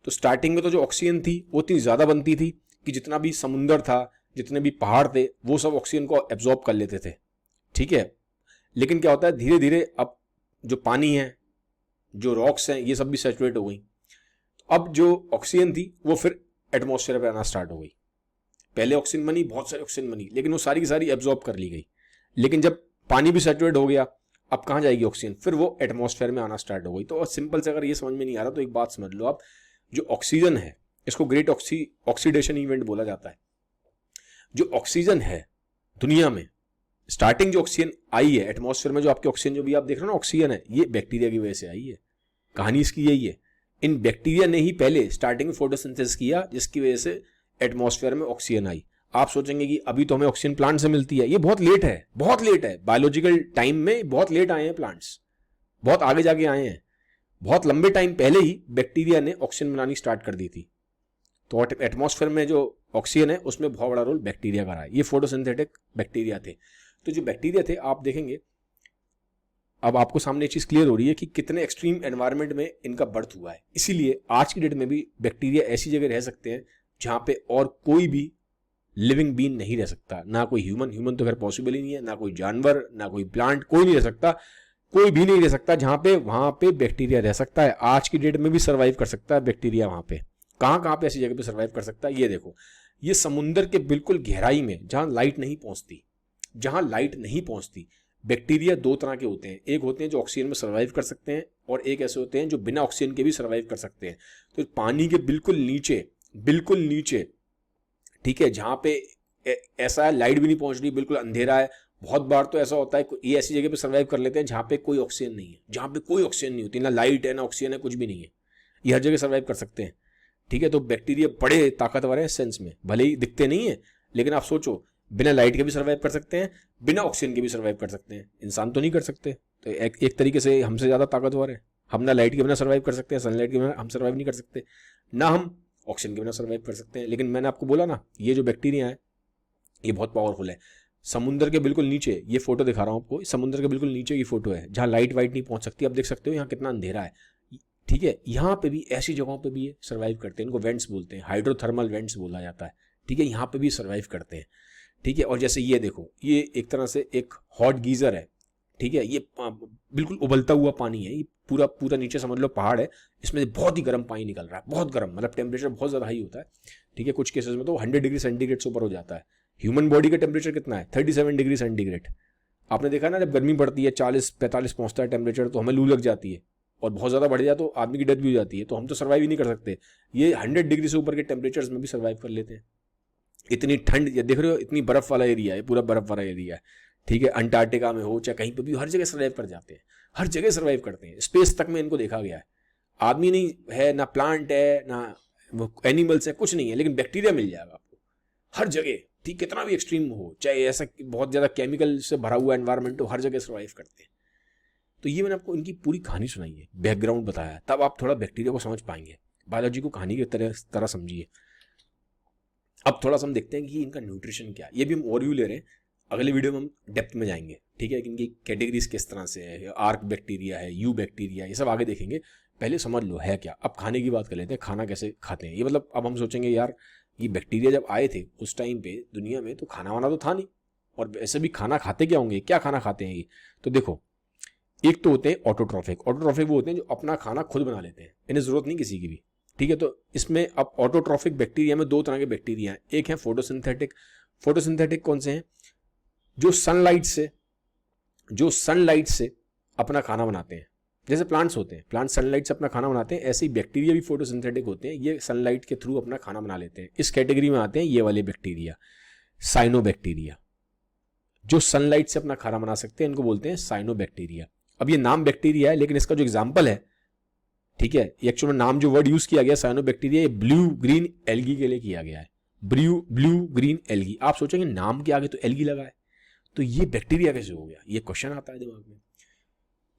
Speaker 1: तो स्टार्टिंग में तो जो ऑक्सीजन थी वो इतनी ज्यादा बनती थी कि जितना भी समुंदर था, जितने भी पहाड़ थे, वो सब ऑक्सीजन को एब्जॉर्ब कर लेते थे। ठीक है, लेकिन क्या होता है, धीरे धीरे अब जो पानी है, जो रॉक्स हैं, ये सब भी सैचुरेट हो गई। अब जो ऑक्सीजन थी वो फिर एटमॉस्फेयर पे आना स्टार्ट हो गई। पहले ऑक्सीजन बनी, बहुत सारी ऑक्सीजन बनी, लेकिन वो सारी की सारी एब्जॉर्ब कर ली गई। लेकिन जब पानी भी सैचुरेट हो गया, अब कहाँ जाएगी ऑक्सीजन, फिर वो एटमॉस्फेयर में आना स्टार्ट हो गई। तो सिंपल से अगर ये समझ में नहीं आ रहा तो एक बात समझ लो आप, जो ऑक्सीजन है इसको ग्रेट ऑक्सीडेशन इवेंट बोला जाता है। जो ऑक्सीजन है दुनिया में, स्टार्टिंग जो ऑक्सीजन आई है एटमॉस्फेयर में, जो आपके ऑक्सीजन जो भी आप देख रहे हो ना ऑक्सीजन है, ये बैक्टीरिया की वजह से आई है। कहानी इसकी यही है, इन बैक्टीरिया ने ही पहले स्टार्टिंग में फोटोसिंथेसिस किया, जिसकी वजह से एटमॉस्फेयर में ऑक्सीजन आई। आप सोचेंगे कि अभी तो हमें ऑक्सीजन प्लांट से मिलती है, ये बहुत लेट है। बायोलॉजिकल टाइम में बहुत लेट आए हैं प्लांट्स, बहुत आगे जाके आए हैं। बहुत लंबे टाइम पहले ही बैक्टीरिया ने ऑक्सीजन बनानी स्टार्ट कर दी थी। तो एटमॉस्फेयर में जो ऑक्सीजन है उसमें बहुत बड़ा रोल बैक्टीरिया का रहा है। ये फोटोसिंथेटिक बैक्टीरिया थे। तो जो बैक्टीरिया थे, आप देखेंगे अब आपको सामने एक चीज क्लियर हो रही है कि कितने एक्सट्रीम एनवायरनमेंट में इनका बर्थ हुआ है। इसीलिए आज की डेट में भी बैक्टीरिया ऐसी जगह रह सकते हैं जहां पे और कोई भी लिविंग बीइंग नहीं रह सकता। ना कोई ह्यूमन तो खैर पॉसिबल ही नहीं है, ना कोई जानवर, ना कोई प्लांट, कोई नहीं रह सकता, कोई भी नहीं रह सकता जहां पे, वहां पे बैक्टीरिया रह सकता है। आज की डेट में भी सर्वाइव कर सकता है बैक्टीरिया। वहां पे कहां पे ऐसी जगह पे सर्वाइव कर सकता है, ये देखो, ये समुंदर के बिल्कुल गहराई में जहां लाइट नहीं पहुंचती, बैक्टीरिया दो तरह के होते हैं। एक होते हैं जो ऑक्सीजन में सर्वाइव कर सकते हैं, और एक ऐसे होते हैं जो बिना ऑक्सीजन के भी सर्वाइव कर सकते हैं। तो पानी के बिल्कुल नीचे, ठीक है, जहां पे ऐसा है लाइट भी नहीं पहुंच रही, बिल्कुल अंधेरा है। बहुत बार तो ऐसा होता है ये ऐसी जगह पे सर्वाइव कर लेते हैं जहां पे कोई ऑक्सीजन नहीं है, जहां पे कोई ऑक्सीजन नहीं होती, ना लाइट है ना ऑक्सीजन है, कुछ भी नहीं है। ये हर जगह सर्वाइव कर सकते हैं। ठीक है, तो बैक्टीरिया बड़े ताकतवर है सेंस में, भले ही दिखते नहीं है, लेकिन आप सोचो, बिना लाइट के भी सर्वाइव कर सकते हैं, बिना ऑक्सीजन के भी सर्वाइव कर सकते हैं। इंसान तो नहीं कर सकते, तो एक तरीके से हमसे ज्यादा ताकतवर है। हम ना लाइट के बिना सर्वाइव कर सकते हैं, सनलाइट के बिना हम सर्वाइव नहीं कर सकते, ना हम ऑक्सीजन के बिना सर्वाइव कर सकते हैं। लेकिन मैंने आपको बोला ना, ये जो बैक्टीरिया है ये बहुत पावरफुल है। समुद्र के बिल्कुल नीचे, ये फोटो दिखा रहा हूं आपको, समुद्र के बिल्कुल नीचे की फोटो है जहां लाइट वाइट नहीं पहुंच सकती। आप देख सकते हो यहाँ कितना अंधेरा है। ठीक है, यहाँ पे भी, ऐसी जगहों पे भी ये सर्वाइव करते हैं। इनको वेंट्स बोलते हैं, हाइड्रोथर्मल वेंट्स बोला जाता है। ठीक है, यहाँ पे भी सर्वाइव करते हैं। ठीक है, और जैसे ये देखो, ये एक तरह से एक हॉट गीजर है। ठीक है, ये बिल्कुल उबलता हुआ पानी है। ये पूरा नीचे समझ लो पहाड़ है, इसमें बहुत ही गर्म पानी निकल रहा है, बहुत गर्म, मतलब टेम्परेचर बहुत ज़्यादा हाई होता है। ठीक है, कुछ केसेस में तो 100 डिग्री सेंटीग्रेड से ऊपर हो जाता है। ह्यूमन बॉडी का टेम्परेचर कितना है, 37 डिग्री सेंटीग्रेड। आपने देखा ना, जब गर्मी बढ़ती है 40-45 पहुंचता है टेम्परेचर, तो हमें लू लग जाती है, और बहुत ज़्यादा बढ़ जाए तो आदमी की डेथ भी हो जाती है। तो हम तो सर्वाइव ही नहीं कर सकते। ये 100 डिग्री से ऊपर के टेम्परेचर्स में भी सर्वाइव कर लेते हैं। इतनी ठंड, ये देख रहे हो, इतनी बर्फ वाला एरिया है, पूरा बर्फ वाला एरिया है। ठीक है, अंटार्कटिका में हो चाहे कहीं पे भी, हर जगह सर्वाइव कर जाते हैं, हर जगह सर्वाइव करते हैं। स्पेस तक में इनको देखा गया है। आदमी नहीं है, ना प्लांट है, ना एनिमल्स है, कुछ नहीं है, लेकिन बैक्टीरिया मिल जाएगा आपको हर जगह। ठीक, कितना भी एक्सट्रीम हो, चाहे ऐसा बहुत ज़्यादा केमिकल से भरा हुआ एनवायरनमेंट हो, हर जगह सर्वाइव करते हैं। तो ये मैंने आपको इनकी पूरी कहानी सुनाई है, बैकग्राउंड बताया, तब आप थोड़ा बैक्टीरिया को समझ पाएंगे। बायोलॉजी को कहानी की तरह समझिए। अब थोड़ा सा हम देखते हैं कि इनका न्यूट्रिशन क्या है। ये भी हम ओवरव्यू ले रहे हैं, अगले वीडियो में हम डेप्थ में जाएंगे। ठीक है, कि इनकी कैटेगरीज किस तरह से है, आर्क बैक्टीरिया है, यू बैक्टीरिया, ये सब आगे देखेंगे। पहले समझ लो है क्या। अब खाने की बात कर लेते हैं, खाना कैसे खाते हैं ये। मतलब अब हम सोचेंगे यार, ये बैक्टीरिया जब आए थे उस टाइम पे दुनिया में, तो खाना वाना तो था नहीं, और ऐसे भी खाना खाते क्या होंगे, क्या खाना खाते हैं ये। तो देखो, एक तो होते हैं ऑटोट्रॉफिक वो होते हैं जो अपना खाना खुद बना लेते हैं, इन्हें जरूरत नहीं किसी की भी। ठीक है, तो इसमें अब ऑटोट्रॉफिक बैक्टीरिया में दो तरह के बैक्टीरिया हैं। एक है फोटोसिंथेटिक कौन से हैं, जो सनलाइट से अपना खाना बनाते हैं। जैसे प्लांट्स होते हैं, प्लांट सनलाइट से अपना खाना बनाते हैं, ऐसे ही बैक्टीरिया भी फोटोसिंथेटिक होते हैं, ये सनलाइट के थ्रू अपना खाना बना लेते हैं। इस कैटेगरी में आते हैं ये वाले बैक्टीरिया, साइनोबैक्टीरिया, जो सनलाइट से अपना खाना बना सकते हैं, इनको बोलते हैं साइनोबैक्टीरिया। अब ये नाम बैक्टीरिया है, लेकिन इसका जो एग्जाम्पल है, ठीक है, ये एक्चुअल में नाम जो वर्ड यूज किया गया साइनोबैक्टीरिया, ये ब्लू ग्रीन एल्गी के लिए किया गया है। ब्लू ग्रीन एल्गी, आप सोचेंगे नाम के आगे तो एल्गी लगा है, तो ये बैक्टीरिया कैसे हो गया, ये क्वेश्चन आता है दिमाग में।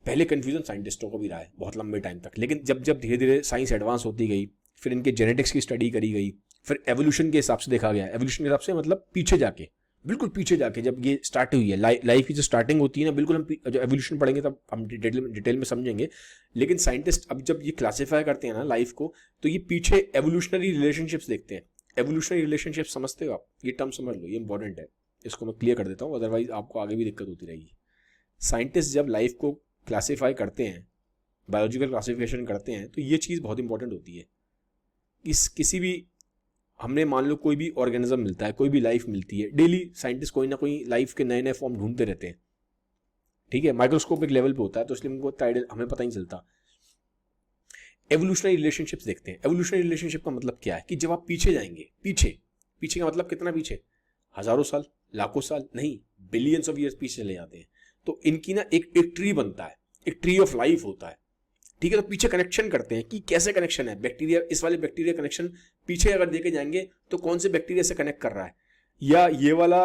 Speaker 1: पहले कंफ्यूजन साइंटिस्टों को भी रहा है बहुत लंबे टाइम तक, लेकिन जब जब धीरे धीरे साइंस एडवांस होती गई, फिर इनके जेनेटिक्स की स्टडी करी गई, फिर एवोल्यूशन के हिसाब से देखा गया। एवोल्यूशन के हिसाब से मतलब पीछे जाके, बिल्कुल पीछे जाके जब ये स्टार्ट हुई है, लाइफ की जो स्टार्टिंग होती है ना, बिल्कुल हम जो एवोल्यूशन पढ़ेंगे तब हम डिटेल में समझेंगे। लेकिन साइंटिस्ट अब जब ये क्लासीफाई करते हैं ना लाइफ को, तो ये पीछे एवोल्यूशनरी रिलेशनशिप्स देखते हैं। एवोल्यूशनरी रिलेशनशिप समझते हो आप, ये टर्म समझ लो, ये इंपॉर्टेंट है, इसको मैं क्लियर कर देता हूँ, अदरवाइज आपको आगे भी दिक्कत होती रहेगी। साइंटिस्ट जब लाइफ को क्लासीफाई करते हैं, बायोलॉजिकल क्लासिफिकेशन करते हैं, तो ये चीज़ बहुत इंपॉर्टेंट होती है। किसी भी, हमने मान लो कोई भी ऑर्गेनिज्म मिलता है, कोई भी लाइफ मिलती है, डेली साइंटिस्ट कोई ना कोई लाइफ के नए नए फॉर्म ढूंढते रहते हैं, ठीक है, माइक्रोस्कोपिक लेवल पे होता है, तो इसलिए हमको हमें पता ही नहीं चलता। एवोल्यूशनरी रिलेशनशिप्स देखते हैं। एवोल्यूशनरी रिलेशनशिप का मतलब क्या है कि जब आप पीछे जाएंगे, पीछे का मतलब कितना पीछे, हजारों साल, लाखों साल नहीं, बिलियंस ऑफ ईयर्स पीछे चले जाते हैं, तो इनकी ना एक ट्री बनता है, एक ट्री ऑफ लाइफ होता है, ठीक है। तो पीछे कनेक्शन करते हैं कि कैसे कनेक्शन है, बैक्टीरिया, इस वाले बैक्टीरिया कनेक्शन पीछे अगर देखे जाएंगे तो कौन से बैक्टीरिया से कनेक्ट कर रहा है, या ये वाला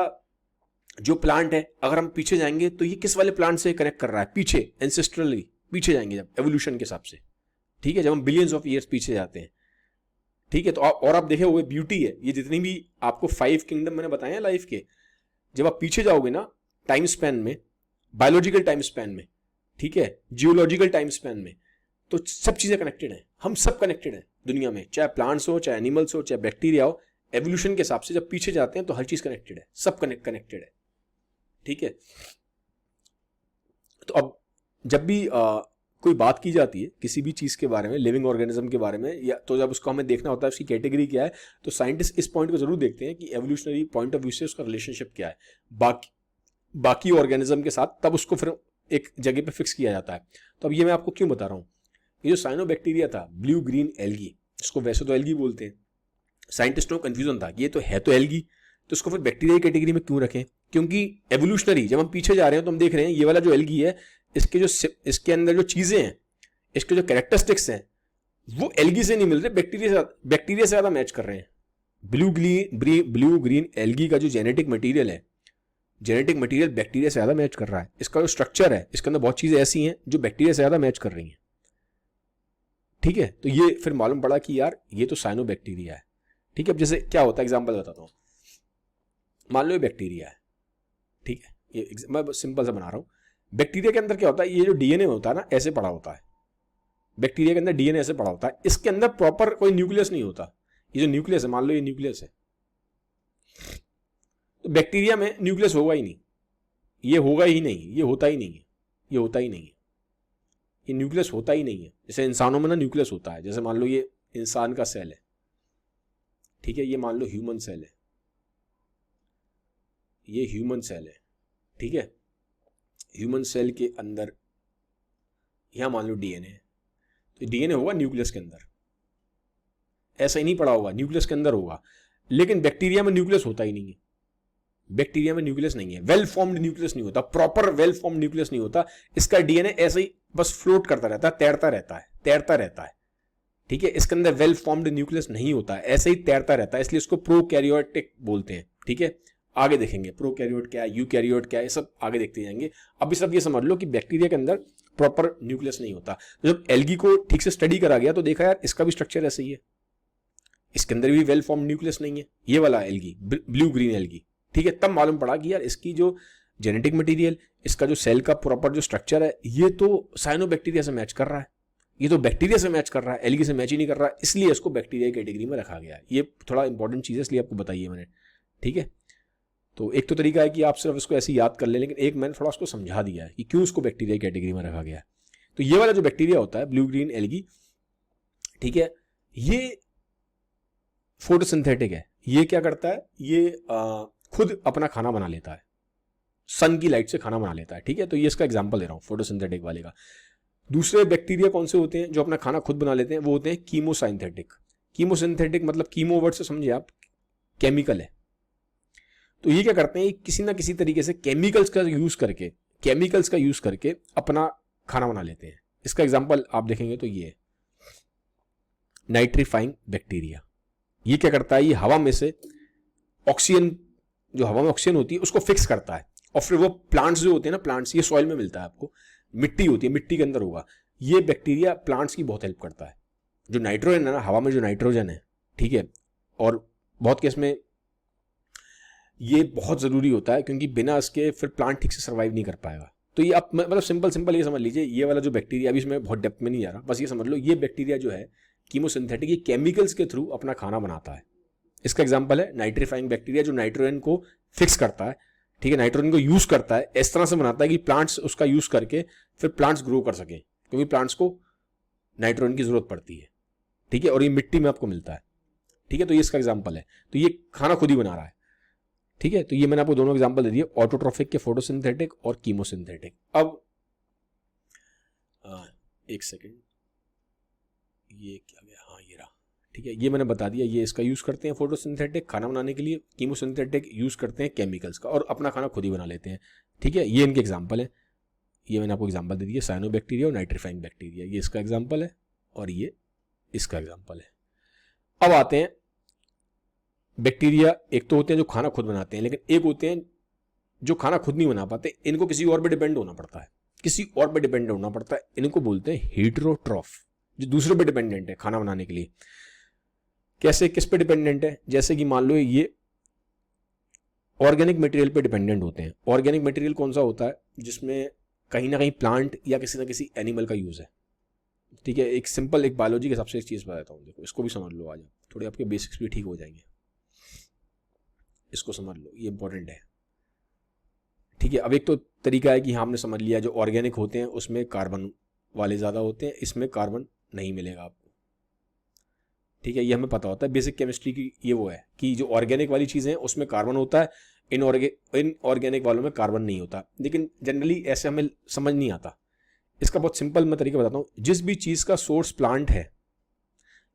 Speaker 1: जो प्लांट है अगर हम पीछे जाएंगे तो ये किस वाले प्लांट से कनेक्ट कर रहा है, पीछे एंसेस्ट्रली पीछे जाएंगे जब एवोल्यूशन के हिसाब से, ठीक है, जब हम बिलियंस ऑफ ईयर्स पीछे जाते हैं, ठीक है। तो और आप देखे हुए ब्यूटी है, ये जितनी भी आपको 5 किंगडम मैंने बताए हैं लाइफ के, जब आप पीछे जाओगे ना टाइम स्पैन में, बायोलॉजिकल टाइम स्पैन में, ठीक है, जियोलॉजिकल टाइम स्पैन में, तो सब चीजें कनेक्टेड हैं, हम सब कनेक्टेड हैं दुनिया में, चाहे प्लांट्स हो, चाहे एनिमल्स हो, चाहे बैक्टीरिया हो। एवोल्यूशन के हिसाब से जब पीछे जाते हैं तो हर चीज कनेक्टेड है, सब कनेक्टेड है, ठीक है। तो अब जब भी कोई बात की जाती है किसी भी चीज के बारे में, लिविंग ऑर्गेनिज्म के बारे में, या तो जब उसको हमें देखना होता है उसकी कैटेगरी क्या है, तो साइंटिस्ट इस पॉइंट को जरूर देखते हैं कि एवोल्यूशनरी पॉइंट ऑफ व्यू से उसका रिलेशनशिप क्या है बाकी ऑर्गेनिज्म के साथ, तब उसको फिर एक जगह पे फिक्स किया जाता है। तो अब ये मैं आपको क्यों बता रहा हूँ, ये जो साइनोबैक्टीरिया था, ब्लू ग्रीन एल्गी, इसको वैसे तो एल्गी बोलते हैं, साइंटिस्टों को कंफ्यूजन था कि ये तो है तो एल्गी, तो इसको फिर बैक्टीरिया की कैटेगरी में क्यों रखें, क्योंकि एवोल्यूशनरी जब हम पीछे जा रहे हैं तो हम देख रहे हैं ये वाला जो एल्गी है, इसके अंदर जो चीजें हैं, इसके जो कैरेक्टरिस्टिक्स हैं, वो एल्गी से नहीं मिल रहे, बैक्टीरिया से ज्यादा मैच कर रहे हैं। ब्लू ग्रीन एल्गी का जो जेनेटिक मटीरियल है, जेनेटिक मटीरियल बैक्टीरिया से ज्यादा मैच कर रहा है। इसका जो स्ट्रक्चर है, इसके अंदर बहुत चीजें ऐसी हैं जो बैक्टीरिया से ज्यादा मैच कर रही हैं, ठीक है। तो ये फिर मालूम पड़ा कि यार ये तो साइनोबैक्टीरिया है, ठीक है। अब जैसे क्या होता है, एग्जांपल बताता हूँ, मान लो ये बैक्टीरिया है, ठीक है, ये मैं सिंपल सा बना रहा हूँ। बैक्टीरिया के अंदर क्या होता है, ये जो डीएनए होता है ना, ऐसे पड़ा होता है, बैक्टीरिया के अंदर डीएनए ऐसे पड़ा होता है, इसके अंदर प्रॉपर कोई न्यूक्लियस नहीं होता। ये जो न्यूक्लियस है, मान लो ये न्यूक्लियस है, तो बैक्टीरिया में न्यूक्लियस होगा ही नहीं, ये होगा ही नहीं, ये होता ही नहीं है, ये होता ही नहीं है, ये न्यूक्लियस होता ही नहीं है। जैसे इंसानों में ना न्यूक्लियस होता है, जैसे मान लो ये इंसान का सेल है, ठीक है, ये मान लो ह्यूमन सेल है, ये ह्यूमन सेल है, ठीक है। ह्यूमन सेल के अंदर यहां मान लो डीएनए है, तो डीएनए होगा न्यूक्लियस के अंदर, ऐसा ही नहीं पड़ा होगा, न्यूक्लियस के अंदर होगा। लेकिन बैक्टीरिया में न्यूक्लियस होता ही नहीं है, बैक्टीरिया में न्यूक्लियस नहीं है, वेल फॉर्म्ड न्यूक्लियस नहीं होता, प्रॉपर वेल फॉर्म्ड न्यूक्लियस नहीं होता। इसका डीएनए ऐसे ही बस फ्लोट करता रहता है, तैरता रहता है, ठीक है। इसके अंदर वेल फॉर्म्ड न्यूक्लियस नहीं होता है, ऐसे ही तैरता रहता है, इसलिए इसको प्रोकैरियोटिक बोलते हैं, ठीक है। आगे देखेंगे प्रोकैरियोट क्या है, यूकैरियोट क्या है, सब आगे देखते जाएंगे। अभी सब ये समझ लो कि बैक्टीरिया के अंदर प्रॉपर न्यूक्लियस नहीं होता। तो जब एल्गी को ठीक से स्टडी करा गया तो देखा यार इसका भी स्ट्रक्चर ऐसे ही है, इसके अंदर भी वेल फॉर्म न्यूक्लियस नहीं है, ये वाला एल्गी, ब्लू ग्रीन एल्गी, ठीक है। तब मालूम पड़ा कि यार इसकी जो जेनेटिक मटेरियल, इसका जो सेल का प्रॉपर जो स्ट्रक्चर है, ये तो साइनोबैक्टीरिया से मैच कर रहा है, ये तो बैक्टीरिया से मैच कर रहा है, एल्गी से मैच ही नहीं कर रहा है, इसलिए इसको बैक्टीरिया की कैटेगरी में रखा गया है। ये थोड़ा इंपॉर्टेंट चीज है, इसलिए आपको बताइए मैंने, ठीक है। तो एक तो तरीका है कि आप सिर्फ इसको ऐसे याद कर ले, लेकिन एक मैंने थोड़ा उसको समझा दिया है कि क्यों उसको बैक्टीरिया कैटेगरी में रखा गया है। तो ये वाला जो बैक्टीरिया होता है, ब्लू ग्रीन एल्गी, ठीक है, ये फोटोसिंथेटिक है। ये क्या करता है, ये खुद अपना खाना बना लेता है, सन की लाइट से खाना बना लेता है, ठीक है। तो ये इसका एग्जांपल दे रहा हूं फोटोसिंथेटिक वाले का। दूसरे बैक्टीरिया कौन से होते हैं जो अपना खाना खुद बना लेते हैं? वो होते हैं कीमोसिंथेटिक। कीमोसिंथेटिक मतलब कीमो वर्ड से समझिए आप, केमिकल है। तो ये क्या करते हैं, किसी ना किसी तरीके से केमिकल्स का यूज करके अपना खाना बना लेते हैं। इसका एग्जांपल आप देखेंगे तो ये नाइट्रीफाइंग बैक्टीरिया। ये क्या करता है, ये हवा में से ऑक्सीजन, जो हवा में ऑक्सीजन होती है उसको फिक्स करता है, और फिर वो प्लांट्स जो होते हैं ना, प्लांट्स, ये सॉइल में मिलता है आपको, मिट्टी होती है, मिट्टी के अंदर होगा, ये बैक्टीरिया प्लांट्स की बहुत हेल्प करता है। जो नाइट्रोजन है ना, हवा में जो नाइट्रोजन है, ठीक है, और बहुत केस में ये बहुत ज़रूरी होता है, क्योंकि बिना इसके फिर प्लांट ठीक से सर्वाइव नहीं कर पाएगा। तो ये आप मतलब सिंपल ये समझ लीजिए, ये वाला जो बैक्टीरिया, अभी इसमें बहुत डेप्थ में नहीं जा रहा, बस ये समझ लो, ये बैक्टीरिया जो है कीमोसिंथेटिक, ये केमिकल्स के थ्रू अपना खाना बनाता है। इसका एग्जांपल है नाइट्रीफाइंग बैक्टीरिया, जो नाइट्रोजन को फिक्स करता है, ठीक है, नाइट्रोजन को यूज करता है, इस तरह से बनाता है कि प्लांट्स उसका यूज करके फिर प्लांट्स ग्रो कर सकें, क्योंकि प्लांट्स को नाइट्रोजन की जरूरत पड़ती है, ठीक है, और ये मिट्टी में आपको मिलता है, ठीक है। तो ये इसका एग्जाम्पल है। तो ये खाना खुद ही बना रहा है, ठीक है। तो ये मैंने आपको दोनों एग्जांपल दे दिए, ऑटोट्रोफिक के, फोटोसिंथेटिक और कीमोसिंथेटिक। अब एक सेकेंड, ये क्या गया, हाँ ये रहा, ठीक है, ये मैंने बता दिया। ये इसका यूज करते हैं फोटोसिंथेटिक खाना बनाने के लिए, कीमोसिंथेटिक यूज करते हैं केमिकल्स का और अपना खाना खुद ही बना लेते हैं, ठीक है। ये इनके एग्जांपल है, ये मैंने आपको एग्जांपल दे दिया, साइनोबैक्टीरिया और नाइट्रीफाइंग बैक्टीरिया, ये इसका एग्जांपल है और ये इसका एग्जांपल है। अब आते हैं बैक्टीरिया, एक तो होते हैं जो खाना खुद बनाते हैं, लेकिन एक होते हैं जो खाना खुद नहीं बना पाते, इनको किसी और पे डिपेंड होना पड़ता है, किसी और पे डिपेंड होना पड़ता है। इनको बोलते हैं हेटेरोट्रॉफ, जो दूसरे पे डिपेंडेंट है खाना बनाने के लिए। कैसे, किस पे डिपेंडेंट है? जैसे कि मान लो ये ऑर्गेनिक मटेरियल पे डिपेंडेंट होते हैं। ऑर्गेनिक मटेरियल कौन सा होता है? जिसमें कहीं ना कहीं प्लांट या किसी ना किसी एनिमल का यूज है, ठीक है। एक सिंपल, एक बायोलॉजी के हिसाब से एक चीज बताता हूँ, देखो इसको भी समझ लो, आज थोड़े आपके बेसिक्स भी ठीक हो जाएंगे। इसको समझ लो, ये इंपॉर्टेंट है, ठीक है। अब एक तो तरीका है कि हमने समझ लिया, जो ऑर्गेनिक होते हैं उसमें कार्बन वाले ज़्यादा होते हैं, इसमें कार्बन नहीं मिलेगा आपको, ठीक है। ये हमें पता होता है, बेसिक केमिस्ट्री की ये वो है कि जो ऑर्गेनिक वाली चीज़ें हैं उसमें कार्बन होता है, इन ऑर्गेनिक वालों में कार्बन नहीं होता। लेकिन जनरली ऐसे हमें समझ नहीं आता। इसका बहुत सिंपल मैं तरीका बताता हूँ। जिस भी चीज़ का सोर्स प्लांट है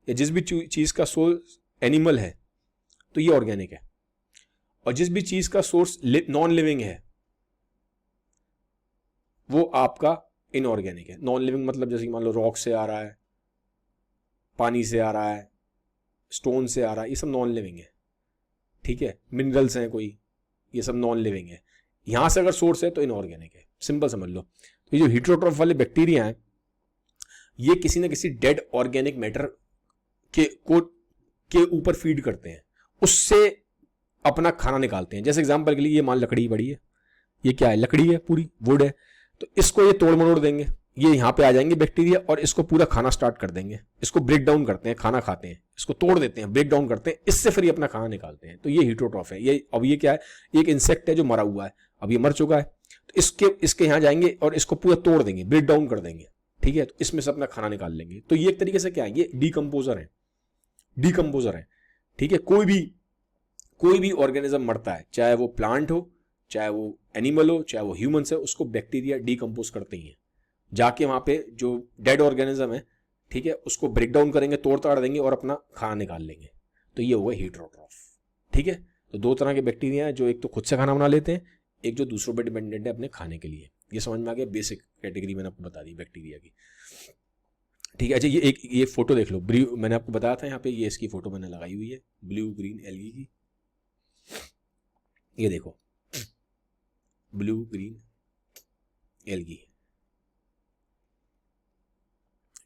Speaker 1: या जिस भी चीज़ का सोर्स एनिमल है तो ये ऑर्गेनिक है, और जिस भी चीज़ का सोर्स नॉन लिविंग है वो आपका इनऑर्गेनिक है। नॉन लिविंग मतलब जैसे कि मान लो रॉक से आ रहा है, पानी से आ रहा है, स्टोन से आ रहा है, ये सब नॉन लिविंग है, ठीक है। मिनरल्स हैं कोई, ये सब नॉन लिविंग है। यहां से अगर सोर्स है तो इनऑर्गेनिक है, सिंपल समझ लो। तो ये जो हेटेरोट्रॉफ वाले बैक्टीरिया हैं, ये किसी ना किसी डेड ऑर्गेनिक मैटर के ऊपर फीड करते हैं, उससे अपना खाना निकालते हैं। जैसे एग्जांपल के लिए ये मान लकड़ी पड़ी है, ये क्या है, लकड़ी है, पूरी वुड है, तो इसको ये तोड़ मरोड़ देंगे, ये यहाँ पे आ जाएंगे बैक्टीरिया और इसको पूरा खाना स्टार्ट कर देंगे। इसको ब्रेक डाउन करते हैं, खाना खाते हैं, इसको तोड़ देते हैं, ब्रेक डाउन करते हैं, इससे फिर ये अपना खाना निकालते हैं। तो ये हेटेरोट्रॉफ है। ये अब ये क्या है, एक इंसेक्ट है जो मरा हुआ है, अब ये मर चुका है, तो इसके यहाँ जाएंगे और इसको पूरा तोड़ देंगे, ब्रेक डाउन कर देंगे, ठीक है। तो इसमें से अपना खाना निकाल लेंगे। तो ये एक तरीके से क्या है, ये डीकम्पोजर है, ठीक है। कोई भी ऑर्गेनिज्म मरता है, चाहे वो प्लांट हो, चाहे वो एनिमल हो, चाहे वो ह्यूमंस है, उसको बैक्टीरिया डीकम्पोज करते ही हैं। जाके वहां पे जो डेड ऑर्गेनिज्म है, ठीक है, उसको ब्रेक डाउन करेंगे, तोड़ ताड़ देंगे और अपना खाना निकाल लेंगे। तो ये हुआ हेटेरोट्रॉफ, ठीक है। तो दो तरह के बैक्टीरिया हैं, जो एक तो खुद से खाना बना लेते हैं, एक जो दूसरों पर डिपेंडेंट है अपने खाने के लिए। ये समझ में आ गया, बेसिक कैटेगरी मैंने आपको बता दी बैक्टीरिया की, ठीक है। अच्छा, ये फोटो देख लो, मैंने आपको बताया था यहाँ पे, ये इसकी फोटो मैंने लगाई हुई है, ब्लू ग्रीन एल्गी की। ये देखो, ब्लू ग्रीन एल्गी,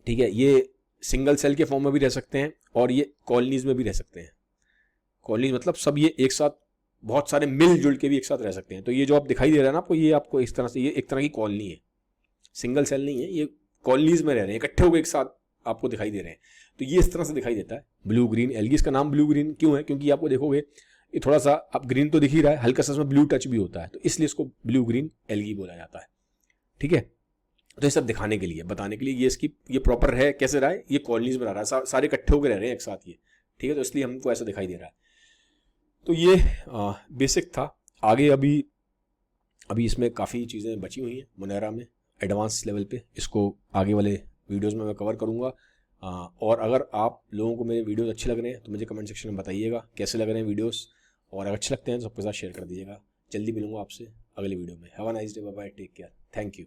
Speaker 1: ठीक है। ये सिंगल सेल के फॉर्म में भी रह सकते हैं और ये कॉलोनीज में भी रह सकते हैं। कॉलोनीज मतलब सब ये एक साथ, बहुत सारे मिलजुल के भी एक साथ रह सकते हैं। तो ये जो आप दिखाई दे रहा है ना आपको, ये आपको इस तरह से, ये एक तरह की कॉलोनी है, सिंगल सेल नहीं है, ये कॉलोनीज में रह रहे हैं, इकट्ठे होकर एक साथ आपको दिखाई दे रहे हैं। तो ये इस तरह से दिखाई देता है ब्लू ग्रीन एल्गी। इसका नाम ब्लू ग्रीन क्यों है? क्योंकि आपको देखोगे ये थोड़ा सा, आप ग्रीन तो दिख ही रहा है, हल्का सा इसमें ब्लू टच भी होता है, तो इसलिए इसको ब्लू ग्रीन एल्गी बोला जाता है, ठीक है। तो ये सब दिखाने के लिए, बताने के लिए, ये प्रॉपर है, कैसे रहा है, ये कॉलोनीज में रह रहा है, सारे इकट्ठे होकर रह रहे हैं एक साथ, ये ठीक है। तो इसलिए हमको ऐसा दिखाई दे रहा है। तो ये बेसिक था। आगे अभी इसमें काफ़ी चीज़ें बची हुई हैं मुनैरा में, एडवांस लेवल पे। इसको आगे वाले वीडियोस में मैं कवर करूँगा। और अगर आप लोगों को मेरे वीडियोस अच्छे लग रहे हैं तो मुझे कमेंट सेक्शन में बताइएगा कैसे लग रहे हैं वीडियोस, और अगर अच्छे लगते हैं तो सबके साथ शेयर कर दीजिएगा। जल्दी मिलूंगा आपसे अगले वीडियो में। Have a nice day, bye bye, take care, thank you.